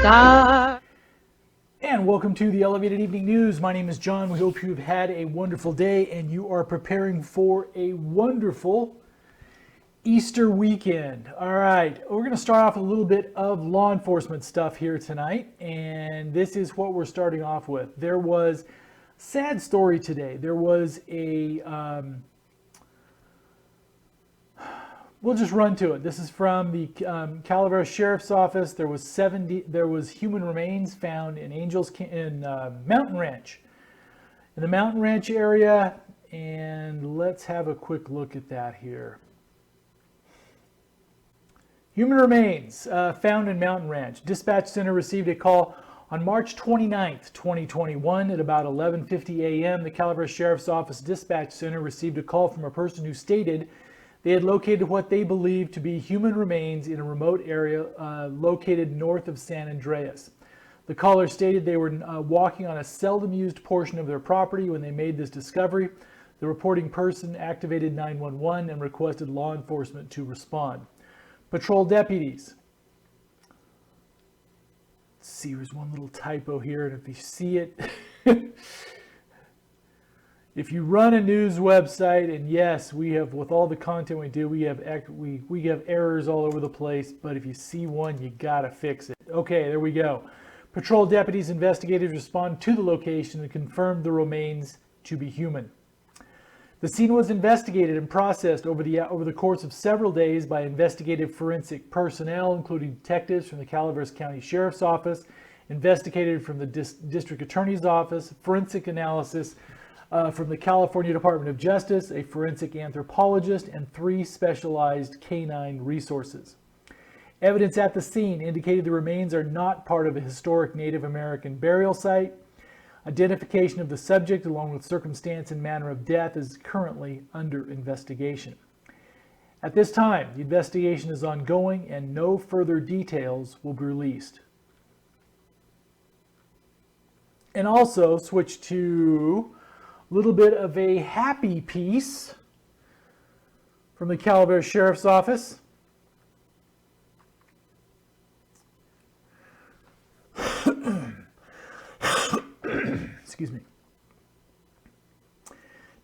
star. And welcome to the Elevated Evening News. My name is John. We hope you've had a wonderful day and you are preparing for a wonderful Easter weekend. All right, we're going to start off with a little bit of law enforcement stuff here tonight, and this is what we're starting off with. There was a sad story today. There was a we'll just run to it. This is from the Calaveras Sheriff's Office. There was human remains found in Mountain Ranch, in the Mountain Ranch area, and let's have a quick look at that here. Human remains found in Mountain Ranch. Dispatch Center received a call on March 29th, 2021 at about 11:50 a.m. The Calaveras Sheriff's Office Dispatch Center received a call from a person who stated they had located what they believed to be human remains in a remote area located north of San Andreas. The caller stated they were walking on a seldom used portion of their property when they made this discovery. The reporting person activated 911 and requested law enforcement to respond. Patrol deputies. Let's see, there's one little typo here, and if you see it, if you run a news website, and yes, we have, with all the content we do, we have errors all over the place, but if you see one, you gotta fix it. Okay, there we go. Patrol deputies investigators responded to the location and confirmed the remains to be human. The scene was investigated and processed over the course of several days by investigative forensic personnel, including detectives from the Calaveras County Sheriff's Office, investigators from the District Attorney's Office, forensic analysis from the California Department of Justice, a forensic anthropologist, and 3 specialized canine resources. Evidence at the scene indicated the remains are not part of a historic Native American burial site. Identification of the subject along with circumstance and manner of death is currently under investigation. At this time, the investigation is ongoing and no further details will be released. And also switch to a little bit of a happy piece from the Calaveras Sheriff's Office. Excuse me.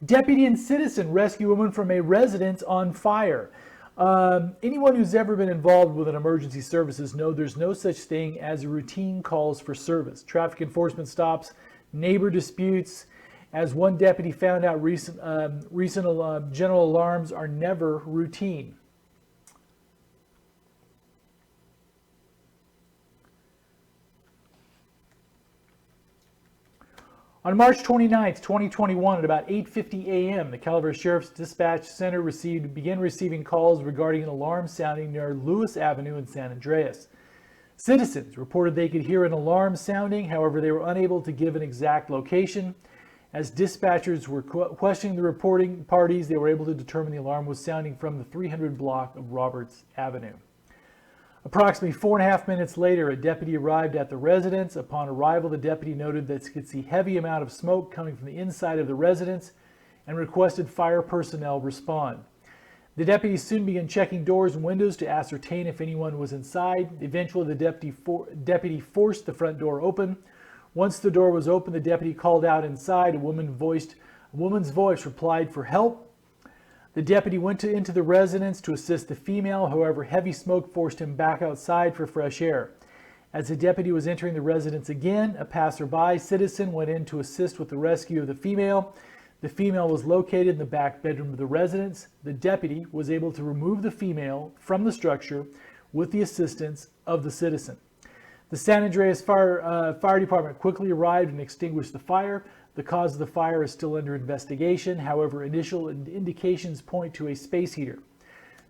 Deputy and citizen rescue woman from a residence on fire. Anyone who's ever been involved with an emergency services know there's no such thing as routine calls for service. Traffic enforcement stops, neighbor disputes. As one deputy found out, recent general alarms are never routine. On March 29th, 2021, at about 8:50 a.m., the Calaveras Sheriff's Dispatch Center began receiving calls regarding an alarm sounding near Lewis Avenue in San Andreas. Citizens reported they could hear an alarm sounding, however, they were unable to give an exact location. As dispatchers were questioning the reporting parties, they were able to determine the alarm was sounding from the 300 block of Roberts Avenue. Approximately 4.5 minutes later, a deputy arrived at the residence. Upon arrival, the deputy noted that he could see heavy amount of smoke coming from the inside of the residence and requested fire personnel respond. The deputy soon began checking doors and windows to ascertain if anyone was inside. Eventually, the deputy forced the front door open. Once the door was open, the deputy called out inside. A woman's voice replied for help. The deputy went into the residence to assist the female. However, heavy smoke forced him back outside for fresh air. As the deputy was entering the residence again, a passerby citizen went in to assist with the rescue of the female. The female was located in the back bedroom of the residence. The deputy was able to remove the female from the structure with the assistance of the citizen. The San Andreas Fire Department quickly arrived and extinguished the fire. The cause of the fire is still under investigation. However, initial indications point to a space heater.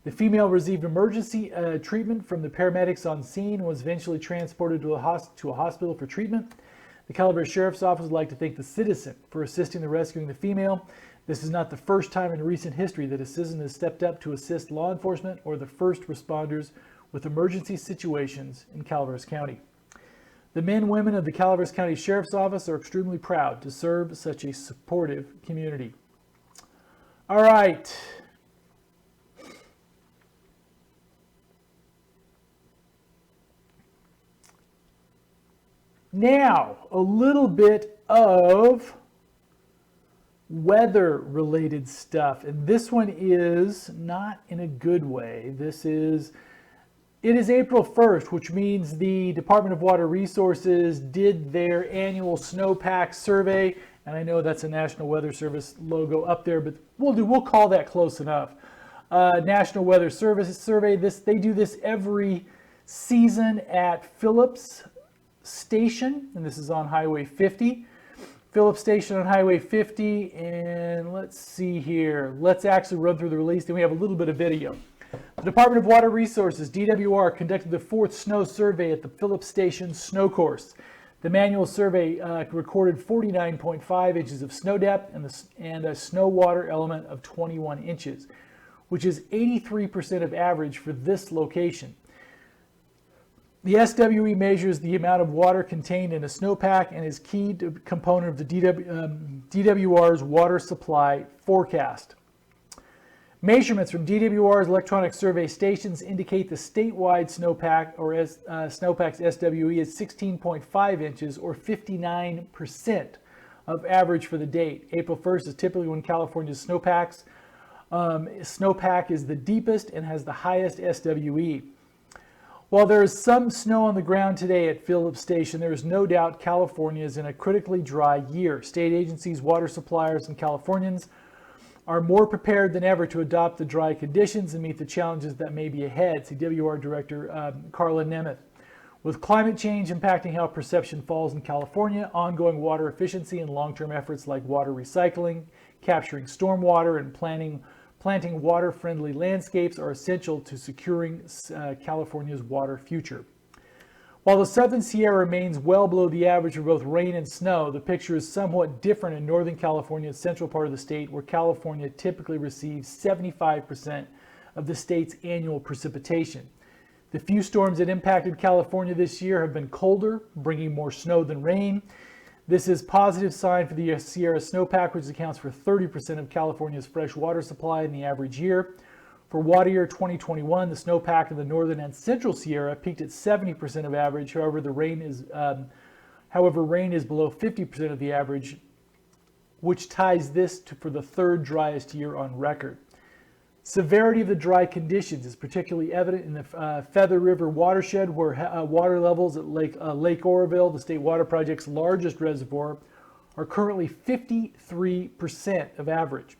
The female received emergency treatment from the paramedics on scene and was eventually transported to a hospital for treatment. The Calaveras Sheriff's Office would like to thank the citizen for assisting the rescuing the female. This is not the first time in recent history that a citizen has stepped up to assist law enforcement or the first responders with emergency situations in Calaveras County. The men and women of the Calaveras County Sheriff's Office are extremely proud to serve such a supportive community. All right. Now, a little bit of weather-related stuff, and this one is not in a good way. It is April 1st, which means the Department of Water Resources did their annual snowpack survey, and I know that's a National Weather Service logo up there, but we'll call that close enough. National Weather Service survey. They do this every season at Phillips Station, and this is on Highway 50. Phillips Station on Highway 50, and let's see here. Let's actually run through the release, then we have a little bit of video. The Department of Water Resources, DWR, conducted the 4th snow survey at the Phillips Station snow course. The manual survey recorded 49.5 inches of snow depth and a snow water element of 21 inches, which is 83% of average for this location. The SWE measures the amount of water contained in a snowpack and is a key component of the DWR's water supply forecast. Measurements from DWR's electronic survey stations indicate the statewide snowpack, or snowpack's SWE, is 16.5 inches, or 59% of average for the date. April 1st is typically when California's snowpack is the deepest and has the highest SWE. While there is some snow on the ground today at Phillips Station, there is no doubt California is in a critically dry year. State agencies, water suppliers, and Californians are more prepared than ever to adopt the dry conditions and meet the challenges that may be ahead, CWR Director Carla Nemeth. With climate change impacting how perception falls in California, ongoing water efficiency and long-term efforts like water recycling, capturing stormwater, and planting water-friendly landscapes are essential to securing California's water future. While the Southern Sierra remains well below the average for both rain and snow, the picture is somewhat different in Northern California's central part of the state, where California typically receives 75% of the state's annual precipitation. The few storms that impacted California this year have been colder, bringing more snow than rain. This is a positive sign for the Sierra snowpack, which accounts for 30% of California's fresh water supply in the average year. For water year 2021, the snowpack in the northern and central Sierra peaked at 70% of average. However, rain is below 50% of the average, which ties this for the 3rd driest year on record. Severity of the dry conditions is particularly evident in the Feather River watershed, where water levels at Lake Oroville, the State Water Project's largest reservoir, are currently 53% of average.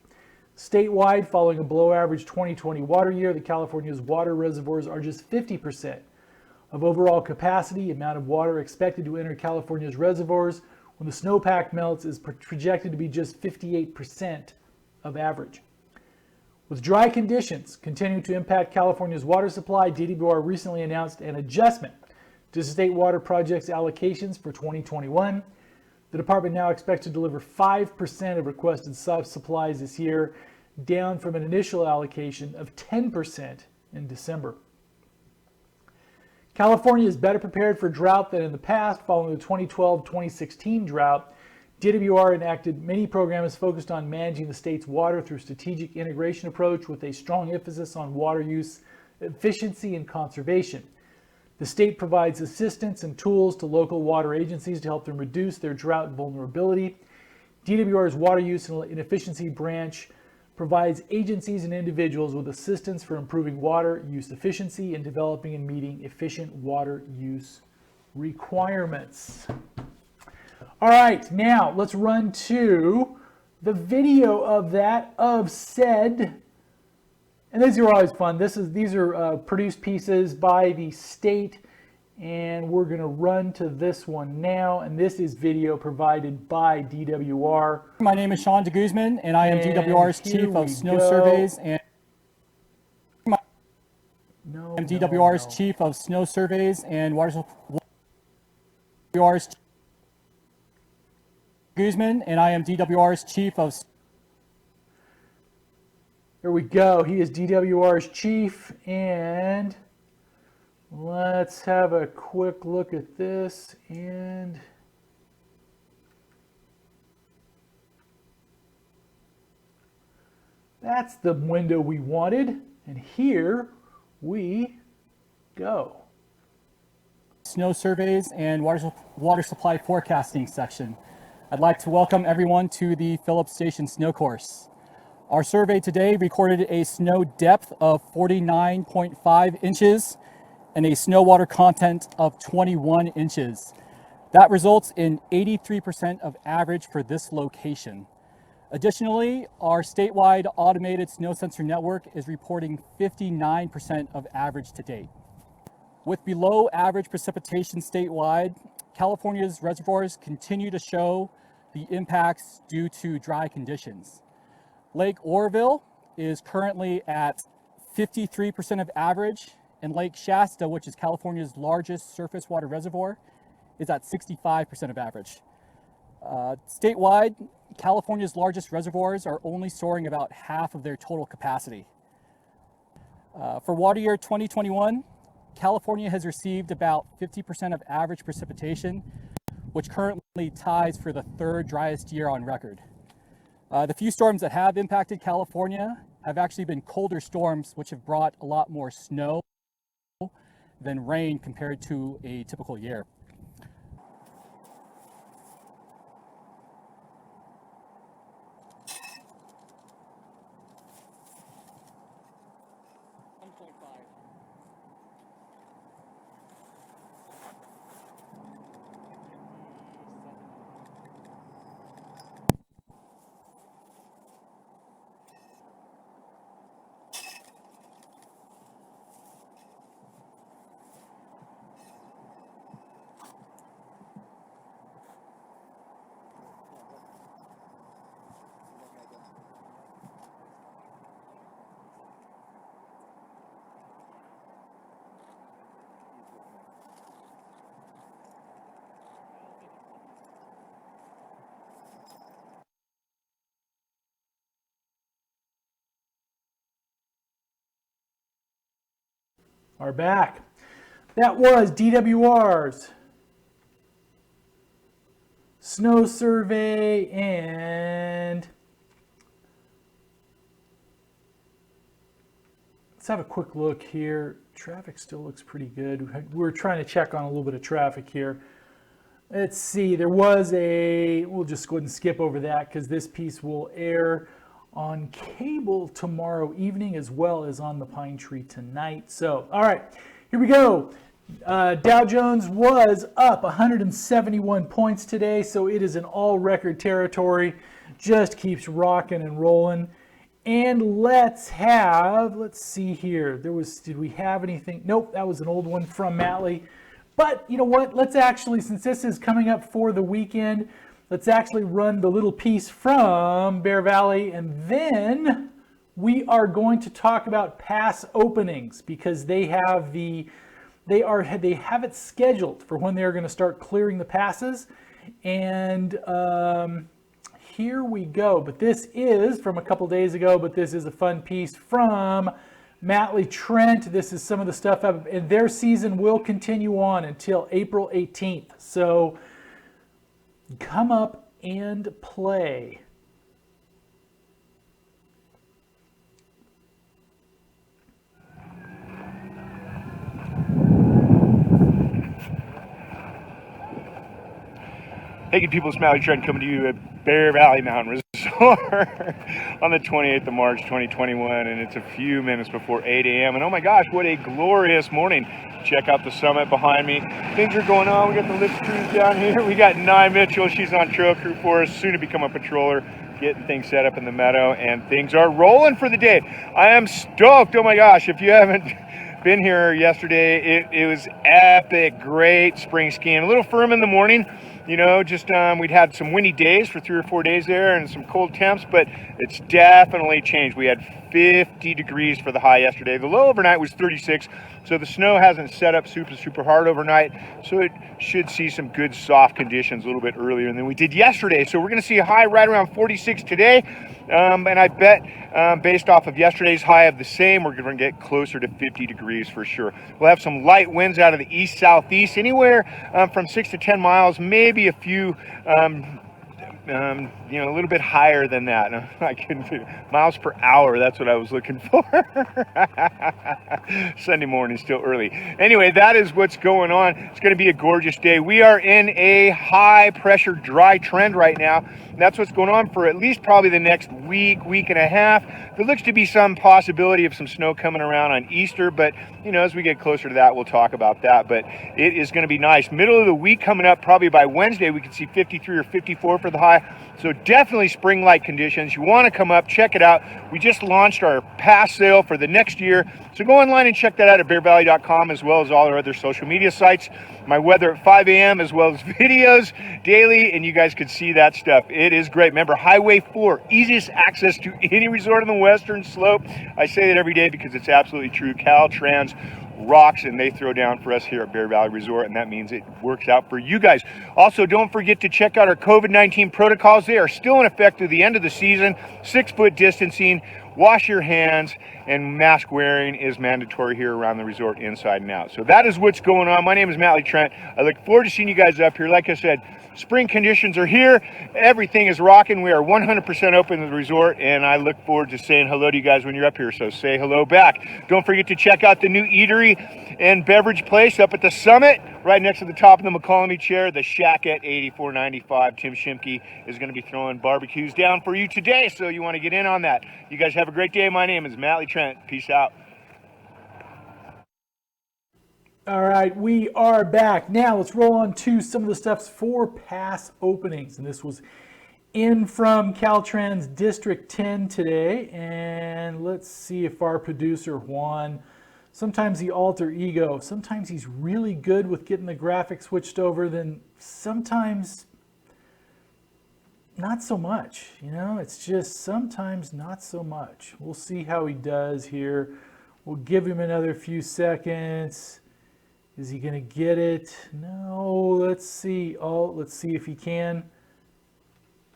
Statewide, following a below-average 2020 water year, California's water reservoirs are just 50% of overall capacity. The amount of water expected to enter California's reservoirs when the snowpack melts is projected to be just 58% of average. With dry conditions continuing to impact California's water supply, DWR recently announced an adjustment to State Water Project's allocations for 2021. The department now expects to deliver 5% of requested supplies this year, down from an initial allocation of 10% in December. California is better prepared for drought than in the past. Following the 2012-2016 drought, DWR enacted many programs focused on managing the state's water through a strategic integration approach with a strong emphasis on water use efficiency and conservation. The state provides assistance and tools to local water agencies to help them reduce their drought vulnerability. DWR's Water Use and Efficiency Branch provides agencies and individuals with assistance for improving water use efficiency and developing and meeting efficient water use requirements. All right, now let's run to the video of said. And these are always fun. These are produced pieces by the state, and we're going to run to this one now. And this is video provided by DWR. My name is Sean de Guzman, and I am DWR's Chief of Snow Surveys and Chief of Snow Surveys and Water DWR's Guzman, and I am DWR's Chief of. There we go. He is DWR's chief, and let's have a quick look at this. And that's the window we wanted. And here we go. Snow Surveys and Water Supply Forecasting section. I'd like to welcome everyone to the Phillips Station Snow Course. Our survey today recorded a snow depth of 49.5 inches and a snow water content of 21 inches. That results in 83% of average for this location. Additionally, our statewide automated snow sensor network is reporting 59% of average to date. With below average precipitation statewide, California's reservoirs continue to show the impacts due to dry conditions. Lake Oroville is currently at 53% of average, and Lake Shasta, which is California's largest surface water reservoir, is at 65% of average. Statewide, California's largest reservoirs are only storing about half of their total capacity. For water year 2021, California has received about 50% of average precipitation, which currently ties for the third driest year on record. The few storms that have impacted California have actually been colder storms, which have brought a lot more snow than rain compared to a typical year. Are back. That was DWR's snow survey, and let's have a quick look here. Traffic still looks pretty good. We're trying to check on a little bit of traffic here. Let's see, there was we'll just go ahead and skip over that because this piece will air on cable tomorrow evening as well as on the Pine Tree tonight. So, all right, here we go. Dow Jones was up 171 points today, so it is in all record territory. Just keeps rocking and rolling. And let's see here. Did we have anything? Nope, that was an old one from Matley. But you know what? Let's actually, since this is coming up for the weekend, let's actually run the little piece from Bear Valley, and then we are going to talk about pass openings because they have it scheduled for when they're going to start clearing the passes. And here we go. But this is from a couple days ago, but this is a fun piece from Matley Trent. This is some of the stuff, and their season will continue on until April 18th. So come up and play. Hey good people, it's Matley Trent coming to you at Bear Valley Mountain Resort on the 28th of March 2021, and it's a few minutes before 8 a.m. and oh my gosh, what a glorious morning. Check out the summit behind me. Things are going on. We got the lift crews down here. We got Nye Mitchell, she's on trail crew for us, soon to become a patroller, getting things set up in the meadow, and things are rolling for the day. I am stoked. Oh my gosh, if you haven't been here yesterday, it was epic, great spring skiing. A little firm in the morning. You know, just we'd had some windy days for 3 or 4 days there and some cold temps, but it's definitely changed. We had 50 degrees for the high yesterday. The low overnight was 36, so the snow hasn't set up super hard overnight, so it should see some good soft conditions a little bit earlier than we did yesterday. So we're going to see a high right around 46 today, and I bet based off of yesterday's high of the same, we're going to get closer to 50 degrees for sure. We'll have some light winds out of the east-southeast, anywhere from 6 to 10 miles, maybe a few a little bit higher than that. I can do miles per hour. That's what I was looking for. Sunday morning, still early. Anyway, that is what's going on. It's going to be a gorgeous day. We are in a high pressure dry trend right now. That's what's going on for at least probably the next week and a half. There looks to be some possibility of some snow coming around on Easter, but as we get closer to that, we'll talk about that. But it is going to be nice. Middle of the week coming up, probably by Wednesday, we can see 53 or 54 for the high. So definitely spring-like conditions. You want to come up, check it out. We just launched our pass sale for the next year. So go online and check that out at bearvalley.com, as well as all our other social media sites. My weather at 5 a.m. as well as videos daily, and you guys could see that stuff. It is great. Remember, Highway 4, easiest access to any resort on the western slope. I say that every day because it's absolutely true. Caltrans rocks, and they throw down for us here at Bear Valley Resort, and that means it works out for you guys. Also, don't forget to check out our COVID-19 protocols. They are still in effect through the end of the season. 6-foot distancing, wash your hands, and mask wearing is mandatory here around the resort inside and out. So that is what's going on. My name is Matt Lee Trent. I look forward to seeing you guys up here. Like I said, spring conditions are here. Everything is rocking. We are 100% open to the resort, and I look forward to saying hello to you guys when you're up here. So say hello back. Don't forget to check out the new eatery and beverage place up at the summit, right next to the top of the McCollum chair, the Shack at 8495. Tim Shimke is going to be throwing barbecues down for you today, so you want to get in on that. You guys have a great day. My name is Matt Lee Trent. Peace out. All right, we are back. Now let's roll on to some of the steps for pass openings. And this was in from Caltrans District 10 today. And let's see if our producer, Juan, sometimes the alter ego, sometimes he's really good with getting the graphic switched over, then sometimes not so much. It's just sometimes not so much. We'll see how he does here. We'll give him another few seconds. Is he going to get it? No, let's see. Oh, let's see if he can.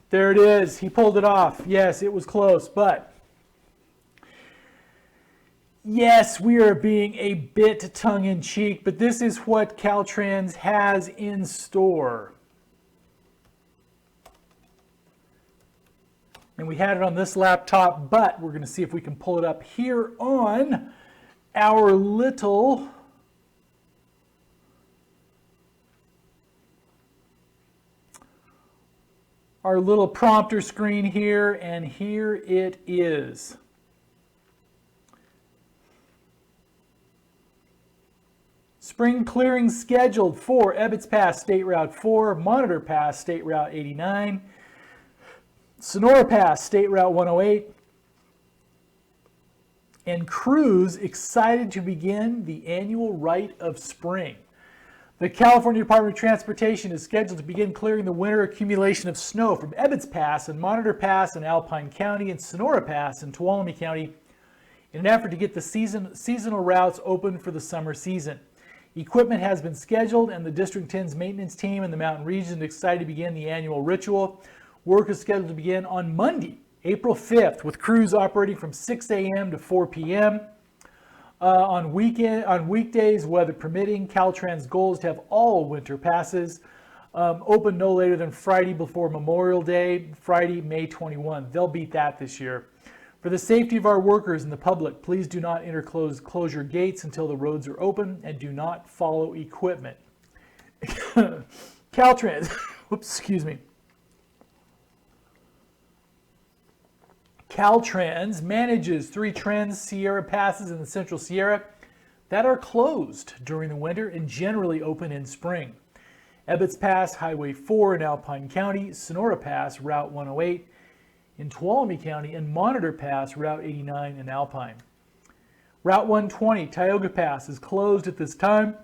There it is. He pulled it off. Yes, it was close, but yes, we are being a bit tongue-in-cheek, but this is what Caltrans has in store. And we had it on this laptop, but we're going to see if we can pull it up here on our little prompter screen here, and here it is. Spring clearing scheduled for Ebbets Pass State Route 4, Monitor Pass State Route 89, Sonora Pass State Route 108, and crews excited to begin the annual rite of spring. The California Department of Transportation is scheduled to begin clearing the winter accumulation of snow from Ebbets Pass and Monitor Pass in Alpine County and Sonora Pass in Tuolumne County in an effort to get the seasonal routes open for the summer season. Equipment has been scheduled, and the District 10's maintenance team in the mountain region is excited to begin the annual ritual. Work is scheduled to begin on Monday, April 5th, with crews operating from 6 a.m. to 4 p.m. On weekdays, weather permitting. Caltrans' goal is to have all winter passes open no later than Friday before Memorial Day, Friday, May 21. They'll beat that this year. For the safety of our workers and the public, please do not enter closure gates until the roads are open, and do not follow equipment. Caltrans, oops, excuse me. Caltrans manages 3 Trans Sierra passes in the Central Sierra that are closed during the winter and generally open in spring. Ebbets Pass, Highway 4 in Alpine County, Sonora Pass, Route 108 in Tuolumne County, and Monitor Pass, Route 89 in Alpine. Route 120, Tioga Pass, is closed at this time.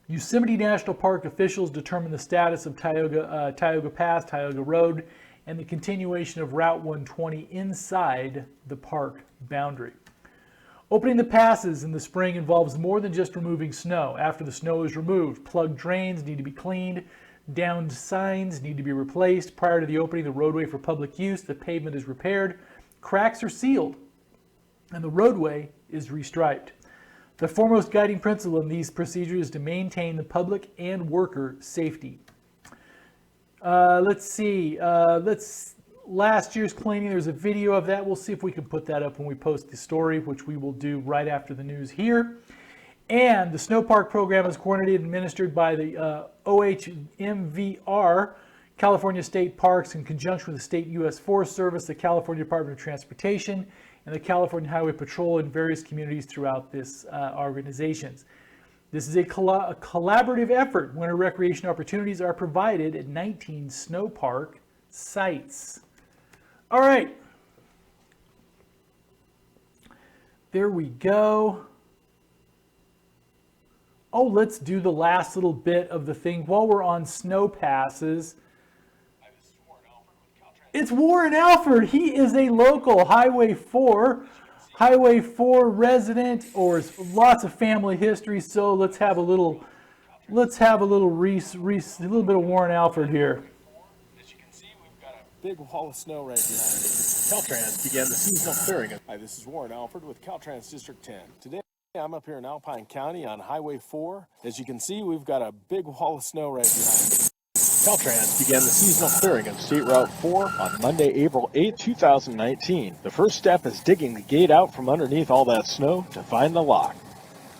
Yosemite National Park officials determine the status of Tioga Pass, Tioga Road, and the continuation of Route 120 inside the park boundary. Opening the passes in the spring involves more than just removing snow. After the snow is removed, plugged drains need to be cleaned, downed signs need to be replaced. Prior to the opening of the roadway for public use, the pavement is repaired, cracks are sealed, and the roadway is restriped. The foremost guiding principle in these procedures is to maintain the public and worker safety. Let's see. Last year's cleaning, there's a video of that. We'll see if we can put that up when we post the story, which we will do right after the news here. And the Snow Park program is coordinated and administered by the OHMVR, California State Parks, in conjunction with the State U.S. Forest Service, the California Department of Transportation, and the California Highway Patrol in various communities throughout this organizations. This is a collaborative effort when recreation opportunities are provided at 19 snow park sites. All right. There we go. Oh, let's do the last little bit of the thing while we're on snow passes. It's Warren Alford. He is a local Highway 4 resident, or lots of family history. So let's have a little bit of Warren Alford here. As you can see, we've got a big wall of snow right behind us. Caltrans began the seasonal clearing. Hi, this is Warren Alford with Caltrans District 10. Today, I'm up here in Alpine County on Highway 4. As you can see, we've got a big wall of snow right behind us. Caltrans began the seasonal clearing of State Route 4 on Monday, April 8, 2019. The first step is digging the gate out from underneath all that snow to find the lock.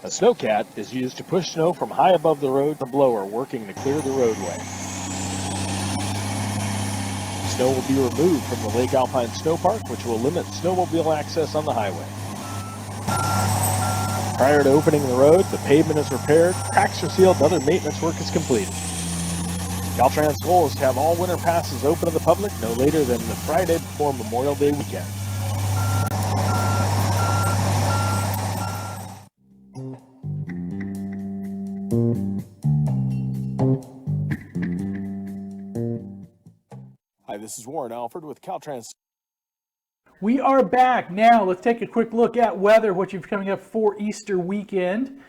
A snowcat is used to push snow from high above the road, the blower working to clear the roadway. Snow will be removed from the Lake Alpine Snow Park, which will limit snowmobile access on the highway. Prior to opening the road, the pavement is repaired, cracks are sealed, and other maintenance work is completed. Caltrans' goal is to have all winter passes open to the public no later than the Friday before Memorial Day weekend. Hi, this is Warren Alford with Caltrans. We are back. Now let's take a quick look at weather, what you've coming up for Easter weekend.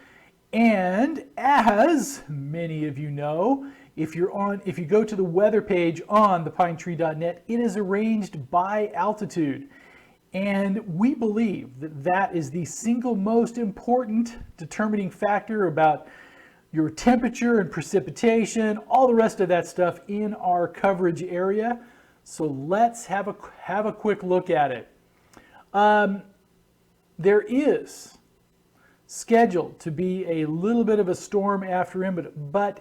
And as many of you know, if you go to the weather page on thepinetree.net, it is arranged by altitude. And we believe that that is the single most important determining factor about your temperature and precipitation, all the rest of that stuff in our coverage area. So let's have a quick look at it. There is scheduled to be a little bit of a storm after him, but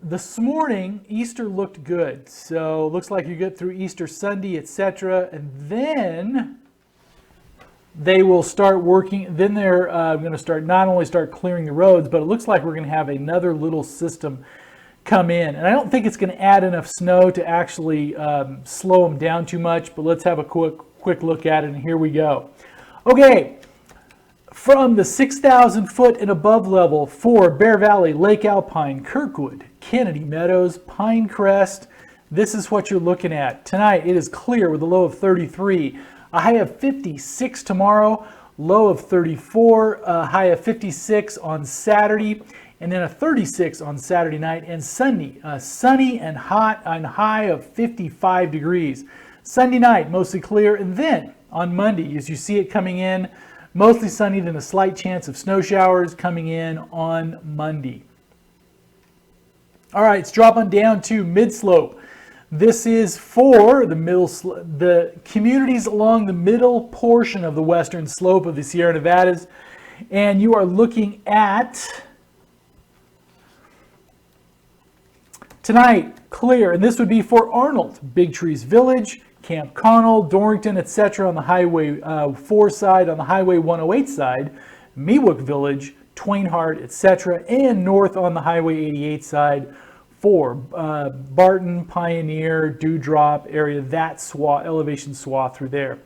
this morning Easter looked good. So looks like you get through Easter Sunday, etc., and then they will start working. Then they're going to start not only start clearing the roads, but it looks like we're going to have another little system come in. And I don't think it's going to add enough snow to actually slow them down too much, but let's have a quick look at it, and here we go. Okay, from the 6,000 foot and above level for Bear Valley, Lake Alpine, Kirkwood, Kennedy Meadows, Pinecrest, this is what you're looking at. Tonight it is clear with a low of 33, a high of 56 tomorrow, low of 34, a high of 56 on Saturday, and then a 36 on Saturday night, and Sunday, sunny and hot on high of 55 degrees. Sunday night, mostly clear, and then on Monday, as you see it coming in, mostly sunny, then a slight chance of snow showers coming in on Monday. All right, let's drop on down to mid-slope. This is for the communities along the middle portion of the western slope of the Sierra Nevadas, and you are looking at tonight, clear, and this would be for Arnold, Big Trees Village, Camp Connell, Dorrington, etc. on the Highway 4 side, on the Highway 108 side, Meewook Village, Twainhart, etc., and north on the Highway 88 side for Barton, Pioneer, Dewdrop area, that elevation swath through there.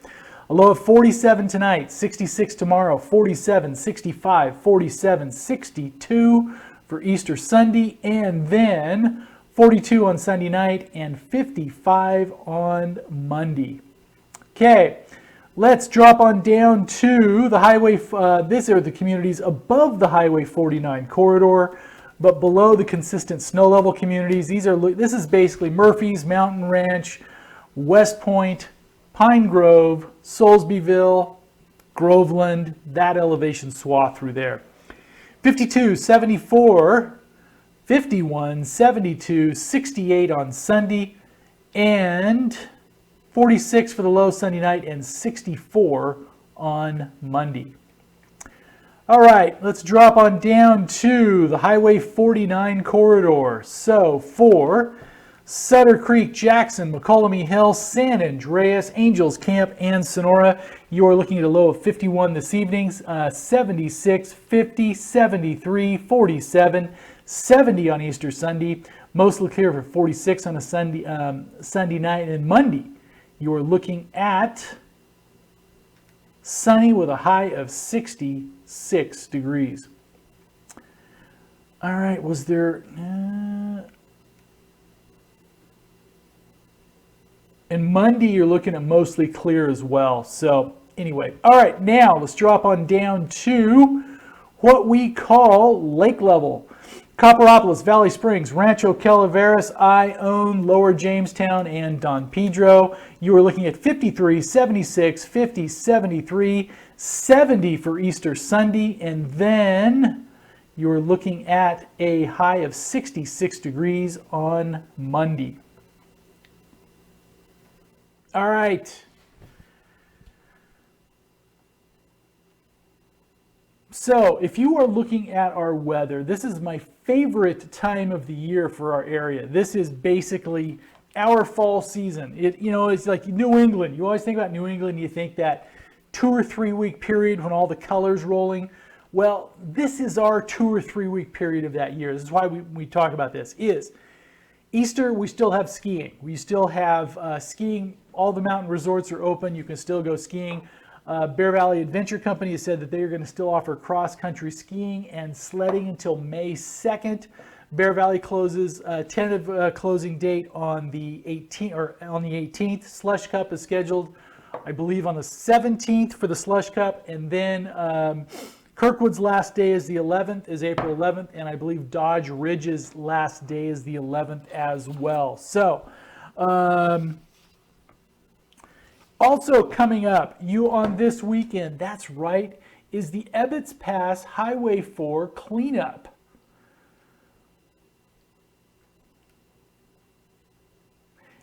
A low of 47 tonight, 66 tomorrow, 47, 65, 47, 62 for Easter Sunday, and then 42 on Sunday night and 55 on Monday. Okay, let's drop on down to the highway. These are the communities above the Highway 49 corridor, but below the consistent snow level communities. This is basically Murphy's, Mountain Ranch, West Point, Pine Grove, Soulsbyville, Groveland, that elevation swath through there. 52, 74, 51, 72, 68 on Sunday, and 46 for the low Sunday night, and 64 on Monday. All right, let's drop on down to the Highway 49 corridor. So for Sutter Creek, Jackson, McCollum Hill, San Andreas, Angels Camp, and Sonora, you are looking at a low of 51 this evening, 76, 50, 73, 47, 70 on Easter Sunday, mostly clear for 46 on a Sunday night, and Monday you are looking at sunny with a high of 66 degrees. All right, was there... and Monday, you're looking at mostly clear as well. So anyway, all right, now let's drop on down to what we call lake level. Copperopolis, Valley Springs, Rancho Calaveras, Ione, Lower Jamestown, and Don Pedro. You are looking at 53, 76, 50, 73, 70 for Easter Sunday, and then you're looking at a high of 66 degrees on Monday. All right. So if you are looking at our weather, this is my favorite time of the year for our area. This is basically our fall season. It's like New England. You always think about New England, you think that 2 or 3 week period when all the colors rolling. Well, this is our 2 or 3 week period of that year. This is why we talk about this. Is Easter, we still have skiing. We still have skiing. All the mountain resorts are open. You can still go skiing. Bear Valley Adventure Company has said that they are going to still offer cross-country skiing and sledding until May 2nd. Bear Valley closes tentative closing date on the 18th. Slush Cup is scheduled, I believe, on the 17th for the Slush Cup, and then Kirkwood's last day is the 11th, is April 11th, and I believe Dodge Ridge's last day is the 11th as well. So, also coming up, you on this weekend, that's right, is the Ebbets Pass Highway 4 cleanup.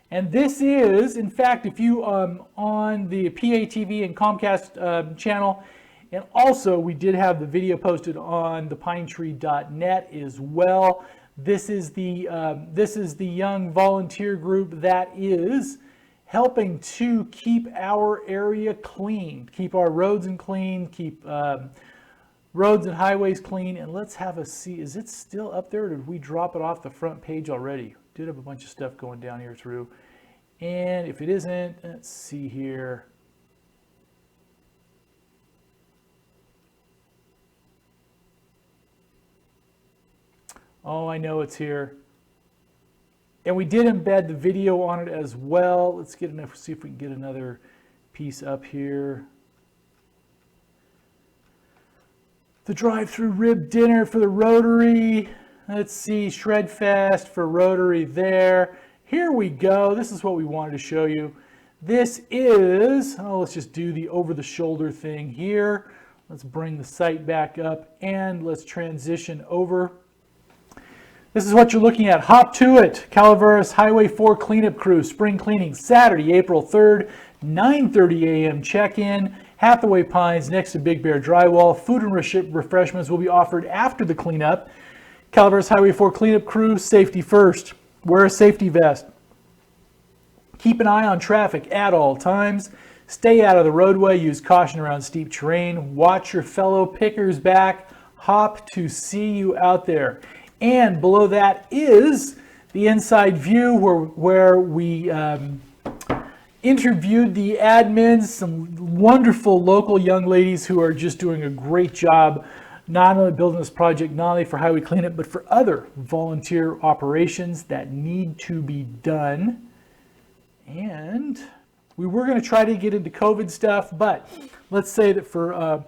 And this is, in fact, if you on the PATV and Comcast channel, and also we did have the video posted on thepinetree.net as well. This is the young volunteer group that is helping to keep our area clean, keep our roads and clean, keep roads and highways clean. And let's have a see. Is it still up there, or did we drop it off the front page already? Did have a bunch of stuff going down here through. And if it isn't, let's see here. Oh, I know it's here. And we did embed the video on it as well. Let's see if we can get another piece up here. The drive-through rib dinner for the Rotary. Let's see, Shred Fest for Rotary there. Here we go. This is what we wanted to show you. This is, let's just do the over-the-shoulder thing here. Let's bring the site back up and let's transition over. This is what you're looking at. Hop to it. Calaveras Highway 4 cleanup crew, spring cleaning, Saturday, April 3rd, 9:30 a.m. check-in. Hathaway Pines next to Big Bear Drywall. Food and refreshments will be offered after the cleanup. Calaveras Highway 4 cleanup crew, safety first. Wear a safety vest. Keep an eye on traffic at all times. Stay out of the roadway. Use caution around steep terrain. Watch your fellow pickers back. Hop to see you out there. And below that is the inside view where we interviewed the admins, some wonderful local young ladies who are just doing a great job, not only building this project, not only for highway cleanup, but for other volunteer operations that need to be done. And we were going to try to get into COVID stuff, but let's say that for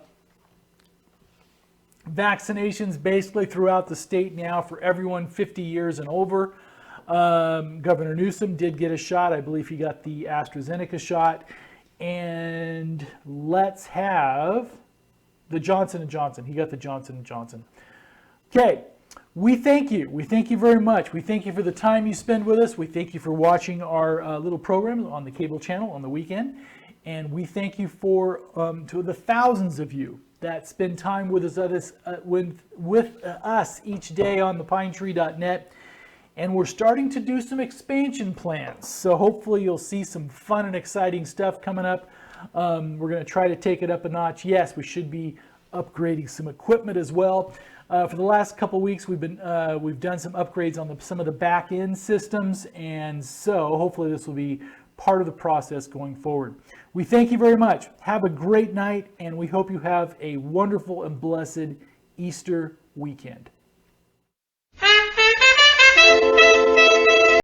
vaccinations basically throughout the state now for everyone 50 years and over. Governor Newsom did get a shot. I believe he got the AstraZeneca shot. And let's have the Johnson & Johnson. He got the Johnson & Johnson. Okay, We thank you. We thank you very much. We thank you for the time you spend with us. We thank you for watching our little programs on the cable channel on the weekend. And we thank you for to the thousands of you that spend time with us each day on thepinetree.net. And we're starting to do some expansion plans. So hopefully you'll see some fun and exciting stuff coming up. We're going to try to take it up a notch. Yes, we should be upgrading some equipment as well. For the last couple weeks, we've done some upgrades on some of the back end systems, and so hopefully this will be part of the process going forward. We thank you very much. Have a great night, and we hope you have a wonderful and blessed Easter weekend.